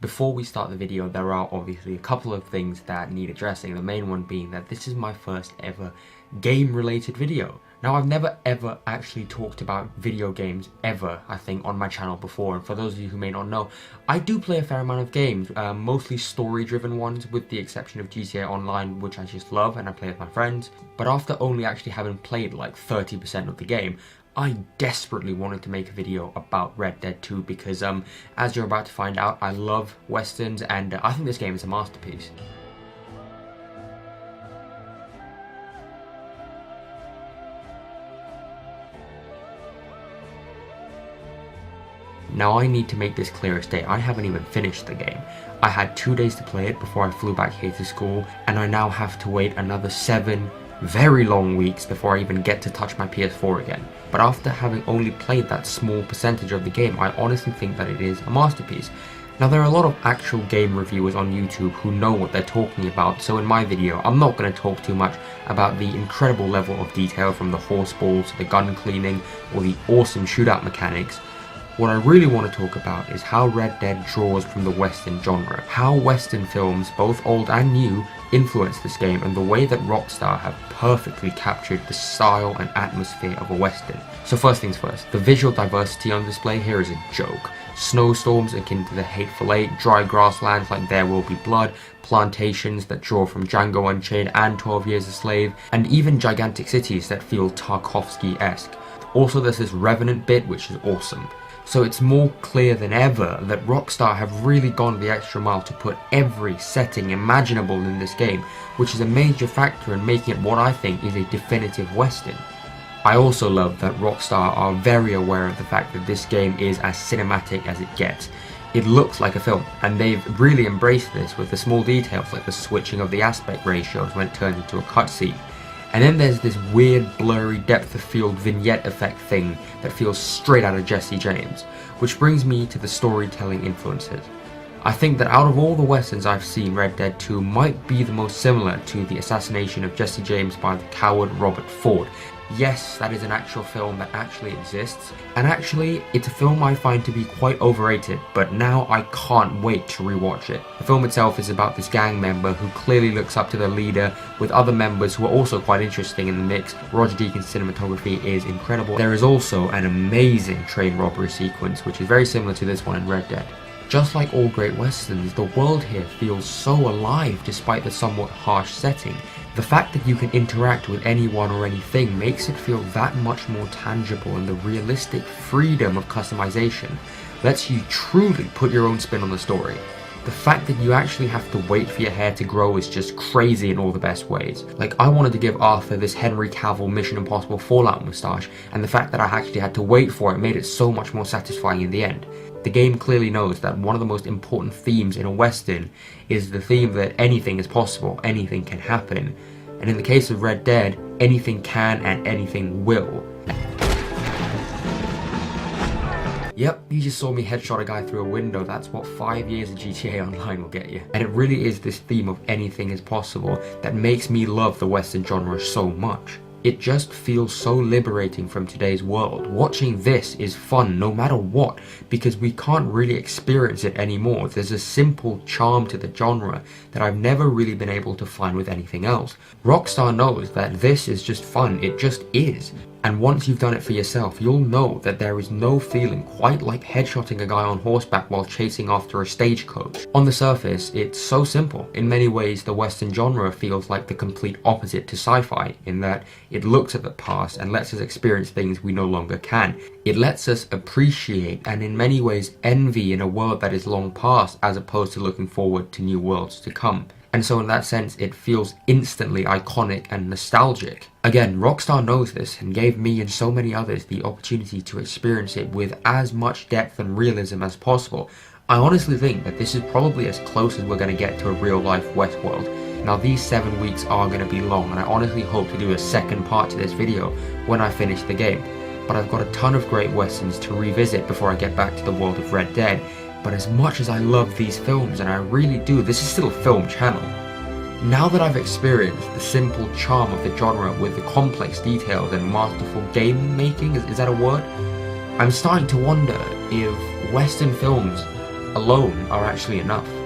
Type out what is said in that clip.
Before we start the video, there are obviously a couple of things that need addressing, the main one being that this is my first ever game-related video. Now, I've never ever actually talked about video games ever, I think, on my channel before, and for those of you who may not know, I do play a fair amount of games, mostly story-driven ones, with the exception of GTA Online, which I just love and I play with my friends. But after only actually having played like 30% of the game, I desperately wanted to make a video about Red Dead 2 because, as you're about to find out, I love westerns and I think this game is a masterpiece. Now I need to make this clear as day, I haven't even finished the game. I had 2 days to play it before I flew back here to school, and I now have to wait another 7 very long weeks before I even get to touch my PS4 again. But after having only played that small percentage of the game, I honestly think that it is a masterpiece. Now, there are a lot of actual game reviewers on YouTube who know what they're talking about, so in my video I'm not going to talk too much about the incredible level of detail from the horse balls to the gun cleaning or the awesome shootout mechanics. What I really want to talk about is how Red Dead draws from the Western genre, how Western films, both old and new, influence this game, and the way that Rockstar have perfectly captured the style and atmosphere of a Western. So first things first, the visual diversity on display here is a joke. Snowstorms akin to the Hateful Eight, dry grasslands like There Will Be Blood, plantations that draw from Django Unchained and 12 Years a Slave, and even gigantic cities that feel Tarkovsky-esque. Also, there's this Revenant bit which is awesome. So it's more clear than ever that Rockstar have really gone the extra mile to put every setting imaginable in this game, which is a major factor in making it what I think is a definitive Western. I also love that Rockstar are very aware of the fact that this game is as cinematic as it gets. It looks like a film, and they've really embraced this with the small details like the switching of the aspect ratios when it turns into a cutscene. And then there's this weird, blurry, depth of field vignette effect thing that feels straight out of Jesse James, which brings me to the storytelling influences. I think that out of all the westerns I've seen, Red Dead 2 might be the most similar to the assassination of Jesse James by the coward Robert Ford. Yes, that is an actual film that actually exists, and actually, it's a film I find to be quite overrated, but now I can't wait to rewatch it. The film itself is about this gang member who clearly looks up to the leader, with other members who are also quite interesting in the mix. Roger Deakins' cinematography is incredible. There is also an amazing train robbery sequence, which is very similar to this one in Red Dead. Just like all great westerns, the world here feels so alive despite the somewhat harsh setting. The fact that you can interact with anyone or anything makes it feel that much more tangible, and the realistic freedom of customization lets you truly put your own spin on the story. The fact that you actually have to wait for your hair to grow is just crazy in all the best ways. Like, I wanted to give Arthur this Henry Cavill Mission Impossible Fallout moustache, and the fact that I actually had to wait for it made it so much more satisfying in the end. The game clearly knows that one of the most important themes in a Western is the theme that anything is possible, anything can happen. And in the case of Red Dead, anything can and anything will. Yep, you just saw me headshot a guy through a window. That's what 5 years of GTA Online will get you. And it really is this theme of anything is possible that makes me love the Western genre so much. It just feels so liberating from today's world. Watching this is fun no matter what, because we can't really experience it anymore. There's a simple charm to the genre that I've never really been able to find with anything else. Rockstar knows that this is just fun, it just is. And once you've done it for yourself, you'll know that there is no feeling quite like headshotting a guy on horseback while chasing after a stagecoach. On the surface, it's so simple. In many ways, the Western genre feels like the complete opposite to sci-fi, in that it looks at the past and lets us experience things we no longer can. It lets us appreciate and in many ways envy in a world that is long past, as opposed to looking forward to new worlds to come. And so in that sense, it feels instantly iconic and nostalgic. Again, Rockstar knows this and gave me and so many others the opportunity to experience it with as much depth and realism as possible. I honestly think that this is probably as close as we're going to get to a real-life Westworld. Now, these 7 weeks are going to be long, and I honestly hope to do a second part to this video when I finish the game. But I've got a ton of great westerns to revisit before I get back to the world of Red Dead. But as much as I love these films, and I really do, this is still a film channel. Now that I've experienced the simple charm of the genre with the complex details and masterful game making, is that a word? I'm starting to wonder if Western films alone are actually enough.